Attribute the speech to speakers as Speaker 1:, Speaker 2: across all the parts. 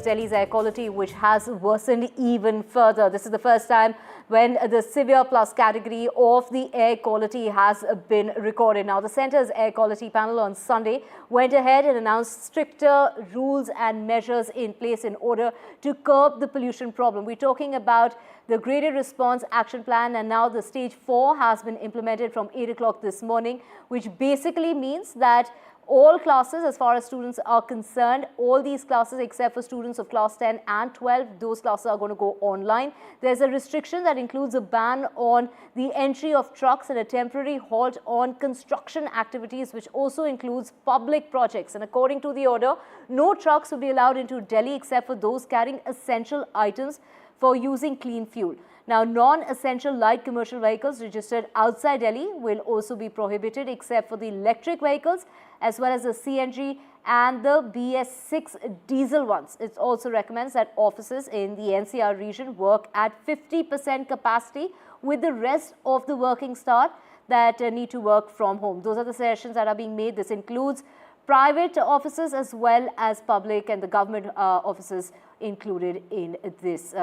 Speaker 1: Delhi's air quality, which has worsened even further. This is the first time when the severe plus category of the air quality has been recorded. Now, the centre's air quality panel on Sunday went ahead and announced stricter rules and measures in place in order to curb the pollution problem. We're talking about the graded response action plan, and now the stage 4 has been implemented from 8 o'clock this morning, which basically means that all classes, as far as students are concerned, all these classes except for students of class 10 and 12, those classes are going to go online. There's a restriction that includes a ban on the entry of trucks and a temporary halt on construction activities, which also includes public projects. And according to the order, no trucks will be allowed into Delhi except for those carrying essential items for using clean fuel. Now, non-essential light commercial vehicles registered outside Delhi will also be prohibited except for the electric vehicles as well as the CNG and the BS6 diesel ones. It also recommends that offices in the NCR region work at 50% capacity, with the rest of the working staff that need to work from home. Those are the suggestions that are being made. This includes private offices as well as public and the government offices included in this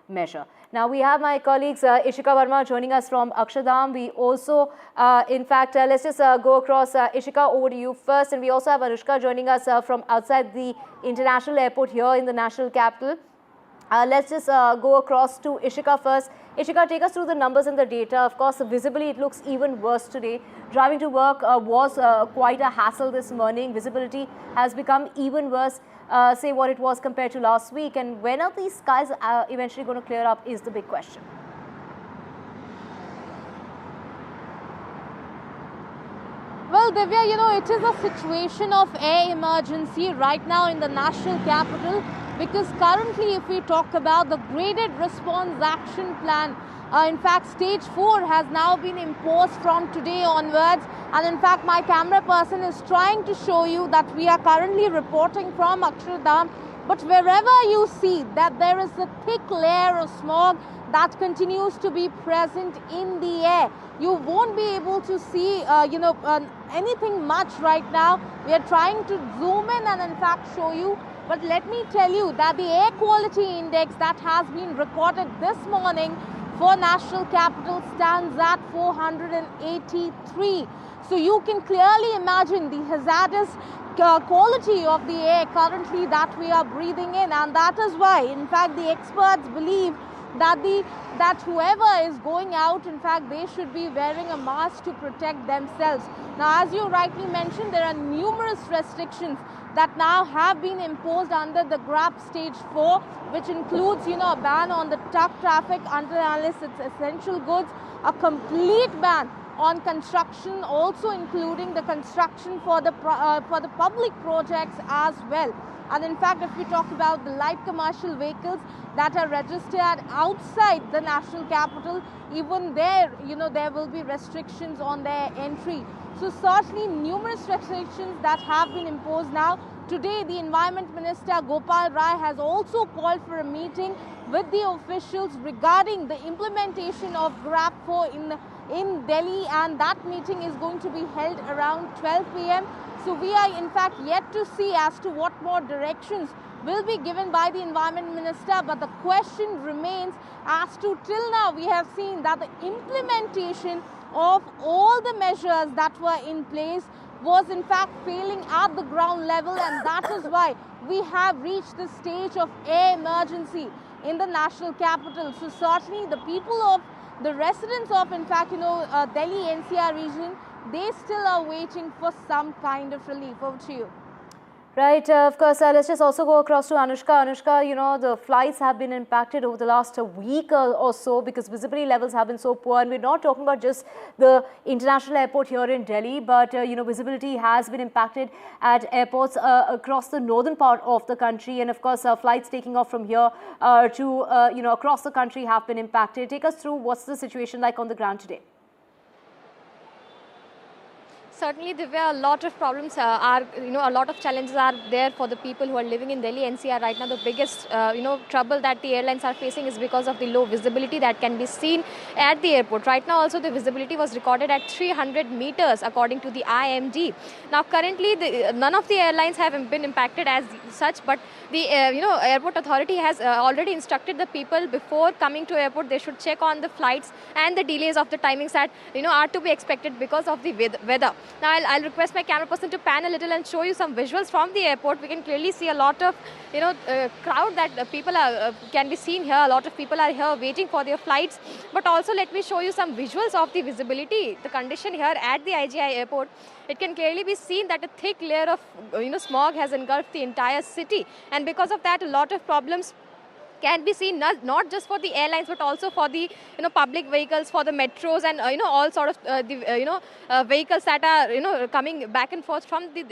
Speaker 1: measure. Now, we have my colleagues Ishika Verma joining us from Akshardham. We also, in fact, let's just go across. Ishika, over to you first. And we also have Anushka joining us from outside the international airport here in the national capital. Let's just go across to Ishika first. Ishika, take us through the numbers and the data. Of course, visibly, it looks even worse today. Driving to work was quite a hassle this morning. Visibility has become even worse, say what it was compared to last week. And when are these skies eventually going to clear up is the big question.
Speaker 2: Well, Divya, you know, it is a situation of air emergency right now in the national capital, because currently, if we talk about the graded response action plan, in fact, stage 4 has now been imposed from today onwards. And in fact, my camera person is trying to show you that we are currently reporting from Akshardham. But wherever you see that there is a thick layer of smog that continues to be present in the air, you won't be able to see, anything much right now. We are trying to zoom in and in fact show you. But let me tell you that the air quality index that has been recorded this morning for national capital stands at 483. So you can clearly imagine the hazardous quality of the air currently that we are breathing in, and that is why, in fact, the experts believe that whoever is going out, in fact, they should be wearing a mask to protect themselves. Now, as you rightly mentioned, there are numerous restrictions that now have been imposed under the GRAP stage 4, which includes, a ban on the truck traffic unless it's essential goods, a complete ban on construction, also including the construction for the public projects as well. And in fact, if we talk about the light commercial vehicles that are registered outside the national capital, even there, there will be restrictions on their entry. So certainly numerous restrictions that have been imposed now. Today, the Environment Minister Gopal Rai has also called for a meeting with the officials regarding the implementation of GRAP 4 in Delhi, and that meeting is going to be held around 12 p.m. So we are in fact yet to see as to what more directions will be given by the Environment Minister, but the question remains as to till now we have seen that the implementation of all the measures that were in place was in fact failing at the ground level, and that is why we have reached the stage of air emergency in the national capital. So certainly the residents of in fact Delhi NCR region, they still are waiting for some kind of relief. Over to you.
Speaker 1: Right, of course, let's just also go across to Anushka. Anushka, the flights have been impacted over the last week or so because visibility levels have been so poor. And we're not talking about just the international airport here in Delhi, but, visibility has been impacted at airports across the northern part of the country. And of course, flights taking off from here to, across the country have been impacted. Take us through what's the situation like on the ground today.
Speaker 3: certainly there were a lot of problems a lot of challenges are there for the people who are living in Delhi NCR right now. The biggest trouble that the airlines are facing is because of the low visibility that can be seen at the airport. Right now also the visibility was recorded at 300 meters according to the IMD. Now currently none of the airlines have been impacted as such, but the airport authority has already instructed the people before coming to airport they should check on the flights and the delays of the timings that are to be expected because of the weather. Now I'll request my camera person to pan a little and show you some visuals from the airport. We can clearly see a lot of crowd that people are can be seen here. A lot of people are here waiting for their flights. But also let me show you some visuals of the visibility, the condition here at the IGI airport. It can clearly be seen that a thick layer of smog has engulfed the entire city, and because of that a lot of problems can be seen not just for the airlines but also for the public vehicles, for the metros and all sort of vehicles that are coming back and forth from the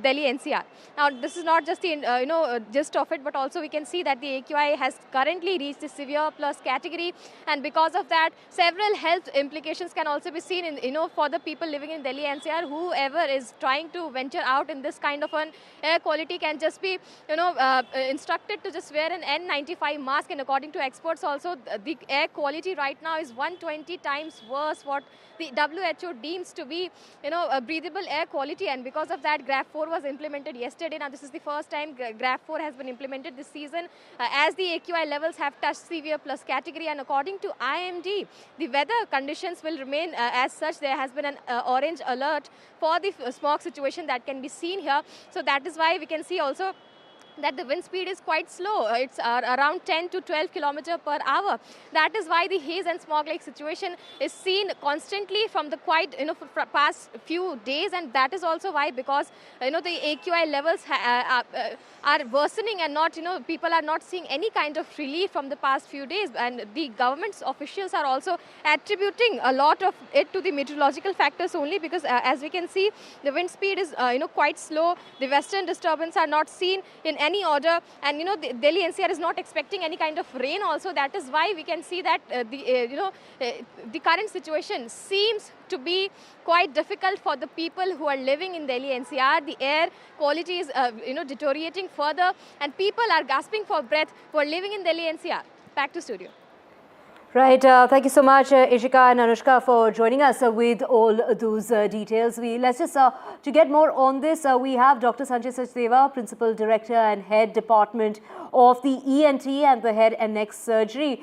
Speaker 3: Delhi NCR. Now this is not just the gist of it, but also we can see that the AQI has currently reached the severe plus category, and because of that several health implications can also be seen in for the people living in Delhi NCR. Whoever is trying to venture out in this kind of an air quality can just be instructed to just wear an N95 mask, and according to experts also the air quality right now is 120 times worse what the WHO deems to be a breathable air quality, and because of that GRAF 4 was implemented yesterday. Now this is the first time GRAF 4 has been implemented this season as the AQI levels have touched severe plus category, and according to IMD the weather conditions will remain as such. There has been an orange alert for the smog situation that can be seen here, so that is why we can see also that the wind speed is quite slow. It's around 10 to 12 kilometers per hour. That is why the haze and smog-like situation is seen constantly from the quite for past few days, and that is also why, because the AQI levels are worsening and not people are not seeing any kind of relief from the past few days, and the government's officials are also attributing a lot of it to the meteorological factors only, because as we can see the wind speed is quite slow. The western disturbance are not seen in any order, and the Delhi NCR is not expecting any kind of rain also. That is why we can see that the current situation seems to be quite difficult for the people who are living in Delhi NCR. The air quality is deteriorating further, and people are gasping for breath who are living in Delhi NCR. Back to studio.
Speaker 1: Right. Thank you so much, Ishika and Anushka, for joining us with all those details. Let's just, to get more on this, we have Dr. Sanjay Sachdeva, Principal Director and Head Department of the ENT and the Head and Neck Surgery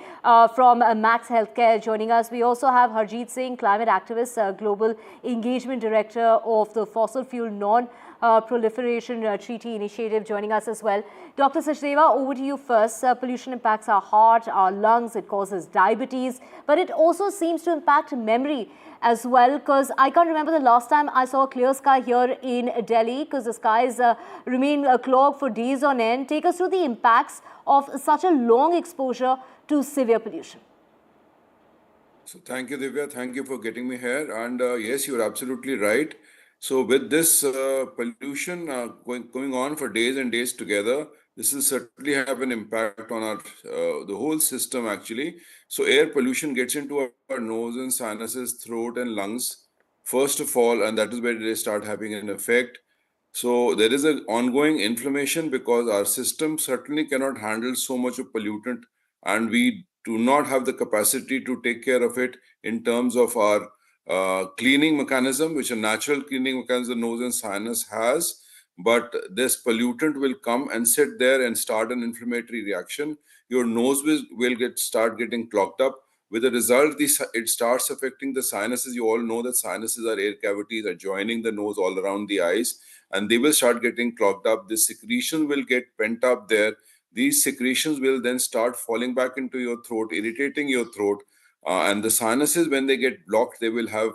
Speaker 1: from Max Healthcare joining us. We also have Harjeet Singh, climate activist, Global Engagement Director of the Fossil Fuel Non-Proliferation Treaty Initiative joining us as well. Dr. Sachdeva, over to you first. Pollution impacts our heart, our lungs, it causes diabetes, but it also seems to impact memory as well, because I can't remember the last time I saw a clear sky here in Delhi, because the skies remain clogged for days on end. Take us through the impacts of such a long exposure to severe pollution.
Speaker 4: So thank you, Divya. Thank you for getting me here. And yes, you're absolutely right. So with this pollution going on for days and days together, this will certainly have an impact on our the whole system actually. So air pollution gets into our nose and sinuses, throat and lungs first of all, and that is where they start having an effect. So there is an ongoing inflammation because our system certainly cannot handle so much of pollutant, and we do not have the capacity to take care of it in terms of our cleaning mechanism, which a natural cleaning mechanism nose and sinus has. But this pollutant will come and sit there and start an inflammatory reaction. Your nose will start getting clogged up. With the result, it starts affecting the sinuses. You all know that sinuses are air cavities adjoining the nose all around the eyes, and they will start getting clogged up. The secretion will get pent up there. These secretions will then start falling back into your throat, irritating your throat. And the sinuses, when they get blocked, they will have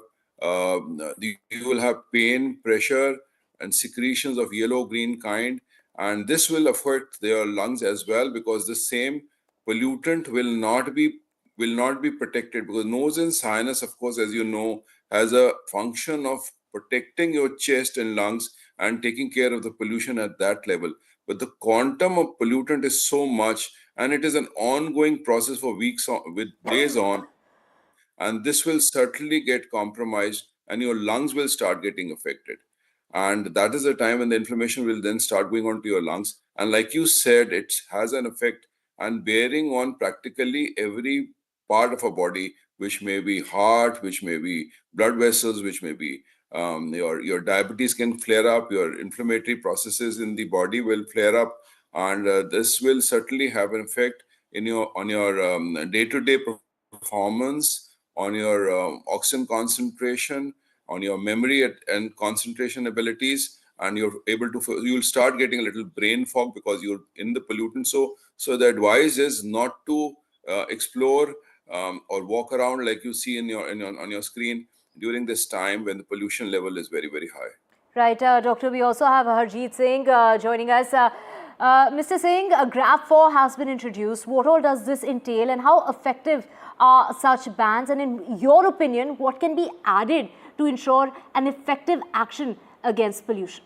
Speaker 4: you will have pain, pressure, and secretions of yellow-green kind. And this will affect their lungs as well, because the same pollutant will not be protected, because nose and sinus, of course, as you know, has a function of protecting your chest and lungs and taking care of the pollution at that level. But the quantum of pollutant is so much, and it is an ongoing process for weeks on, with days on, and this will certainly get compromised. and your lungs will start getting affected. And that is the time when the inflammation will then start going on to your lungs. And like you said, it has an effect and bearing on practically every part of our body, which may be heart, which may be blood vessels, which may be your diabetes can flare up, your inflammatory processes in the body will flare up, and this will certainly have an effect in your on your day-to-day performance, on your oxygen concentration, on your memory and concentration abilities, and you're able to you'll start getting a little brain fog because you're in the pollutant. So the advice is not to explore or walk around like you see on your screen during this time when the pollution level is very, very high.
Speaker 1: Right, Doctor, we also have Harjeet Singh joining us. Mr. Singh, GRAP 4 has been introduced. What all does this entail and how effective are such bans? And in your opinion, what can be added to ensure an effective action against pollution?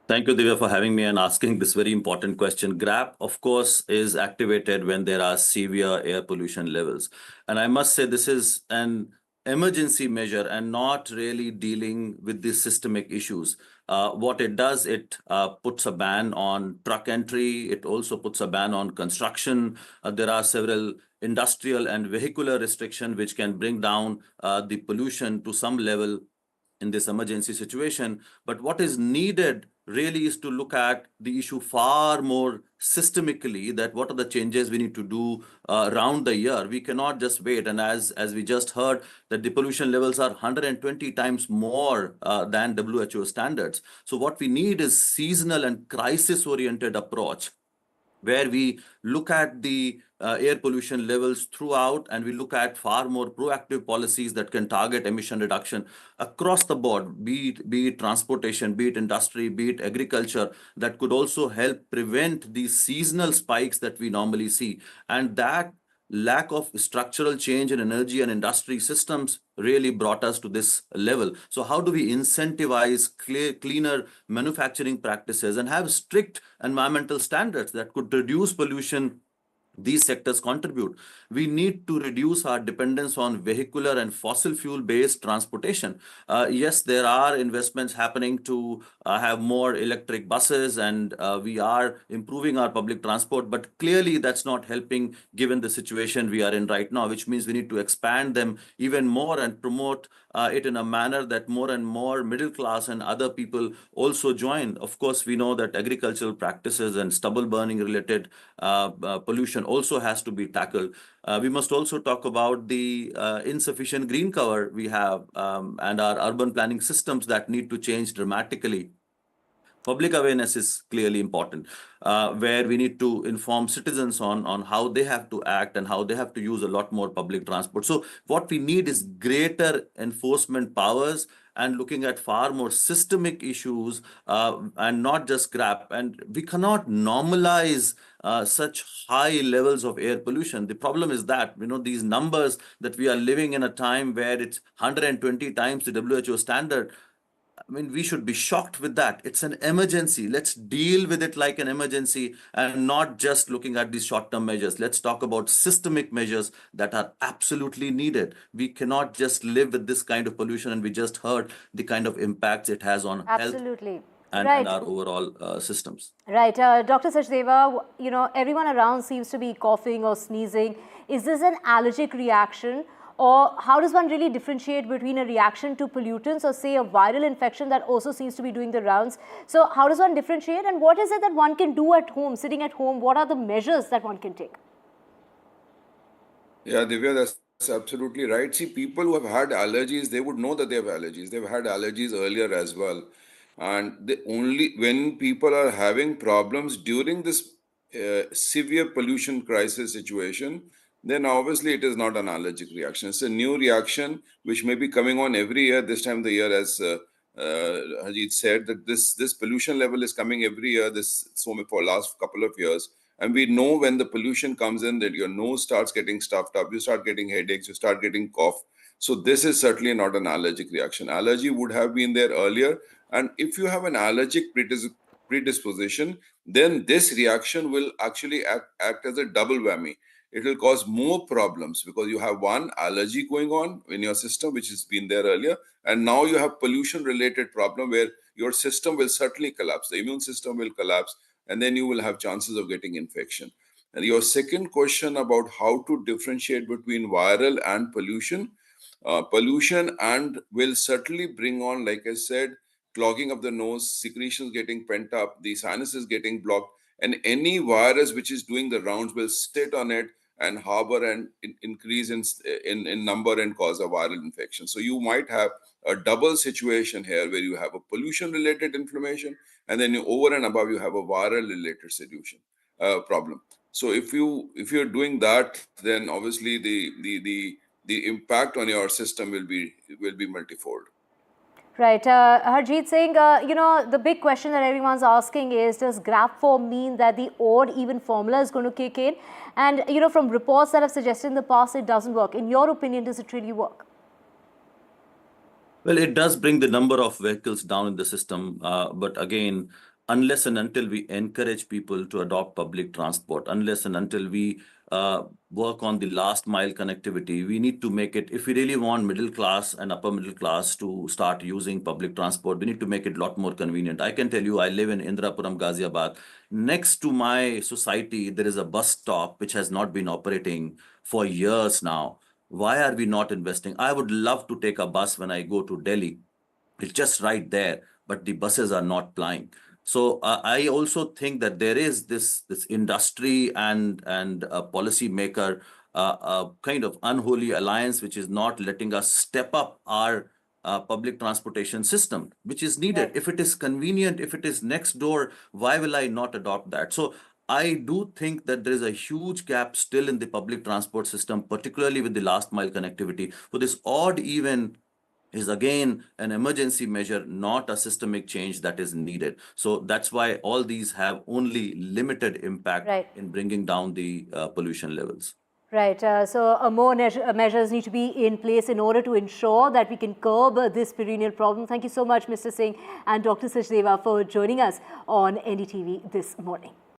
Speaker 5: Thank you, Divya, for having me and asking this very important question. GRAP, of course, is activated when there are severe air pollution levels. And I must say this is an emergency measure and not really dealing with these systemic issues. What it does, it puts a ban on truck entry. It also puts a ban on construction. There are several industrial and vehicular restrictions which can bring down the pollution to some level in this emergency situation. But what is needed really is to look at the issue far more systemically, that what are the changes we need to do around the year. We cannot just wait. And as we just heard, that the pollution levels are 120 times more than WHO standards. So what we need is seasonal and crisis-oriented approach, where we look at the air pollution levels throughout, and we look at far more proactive policies that can target emission reduction across the board, be it transportation, be it industry, be it agriculture, that could also help prevent these seasonal spikes that we normally see. And that lack of structural change in energy and industry systems really brought us to this level. So how do we incentivize cleaner manufacturing practices and have strict environmental standards that could reduce pollution these sectors contribute? We need to reduce our dependence on vehicular and fossil fuel based transportation. Yes, there are investments happening to have more electric buses, and we are improving our public transport, but clearly that's not helping given the situation we are in right now, which means we need to expand them even more and promote it in a manner that more and more middle class and other people also join. Of course, we know that agricultural practices and stubble burning related pollution also has to be tackled. We must also talk about the insufficient green cover we have and our urban planning systems that need to change dramatically. Public awareness is clearly important, where we need to inform citizens on how they have to act and how they have to use a lot more public transport. So what we need is greater enforcement powers and looking at far more systemic issues and not just GRAP. And we cannot normalize such high levels of air pollution. The problem is that, these numbers that we are living in a time where it's 120 times the WHO standard. I mean, we should be shocked with that. It's an emergency. Let's deal with it like an emergency and not just looking at these short-term measures. Let's talk about systemic measures that are absolutely needed. We cannot just live with this kind of pollution, and we just heard the kind of impacts it has on health and our overall systems.
Speaker 1: Right. Dr. Sachdeva, everyone around seems to be coughing or sneezing. Is this an allergic reaction? Or how does one really differentiate between a reaction to pollutants or, say, a viral infection that also seems to be doing the rounds? So how does one differentiate, and what is it that one can do at home, sitting at home? What are the measures that one can take?
Speaker 4: Yeah, Divya, that's absolutely right. See, people who have had allergies, they would know that they have allergies. They've had allergies earlier as well. And when people are having problems during this severe pollution crisis situation, then obviously it is not an allergic reaction. It's a new reaction which may be coming on every year, this time of the year, as Harjeet said, that this pollution level is coming every year, for last couple of years. And we know when the pollution comes in that your nose starts getting stuffed up, you start getting headaches, you start getting cough. So this is certainly not an allergic reaction. Allergy would have been there earlier. And if you have an allergic predisposition, then this reaction will actually act as a double whammy. it will cause more problems because you have one allergy going on in your system, which has been there earlier. And now you have pollution related problem where your system will certainly collapse. The immune system will collapse, and then you will have chances of getting infection. And your second question about how to differentiate between viral and pollution, pollution and will certainly bring on, like I said, clogging of the nose, secretions getting pent up, the sinuses getting blocked, and any virus which is doing the rounds will sit on it and harbor and increase in number and cause a viral infection. So you might have a double situation here where you have a pollution related inflammation, and then over and above you have a viral related solution problem. So if you're doing that, then obviously the impact on your system will be multifold.
Speaker 1: Right. Harjeet Singh, the big question that everyone's asking is, does GRAP4 mean that the odd even formula is going to kick in? And, from reports that have suggested in the past, it doesn't work. In your opinion, does it really work?
Speaker 5: Well, it does bring the number of vehicles down in the system. But again, unless and until we encourage people to adopt public transport, unless and until we work on the last mile connectivity, we need to make it, if we really want middle class and upper middle class to start using public transport, we need to make it a lot more convenient. I can tell you, I live in Indrapuram, Ghaziabad. Next to my society, there is a bus stop which has not been operating for years now. Why are we not investing? I would love to take a bus when I go to Delhi. It's just right there, but the buses are not plying. So I also think that there is this industry and a policymaker kind of unholy alliance, which is not letting us step up our public transportation system, which is needed.
Speaker 1: Right.
Speaker 5: If it is convenient, if it is next door, why will I not adopt that? So I do think that there is a huge gap still in the public transport system, particularly with the last mile connectivity. So this odd even is again an emergency measure, not a systemic change that is needed. So that's why all these have only limited impact
Speaker 1: Right.
Speaker 5: in bringing down the pollution levels.
Speaker 1: Right. So more measures need to be in place in order to ensure that we can curb this perennial problem. Thank you so much, Mr. Singh and Dr. Sachdeva, for joining us on NDTV this morning.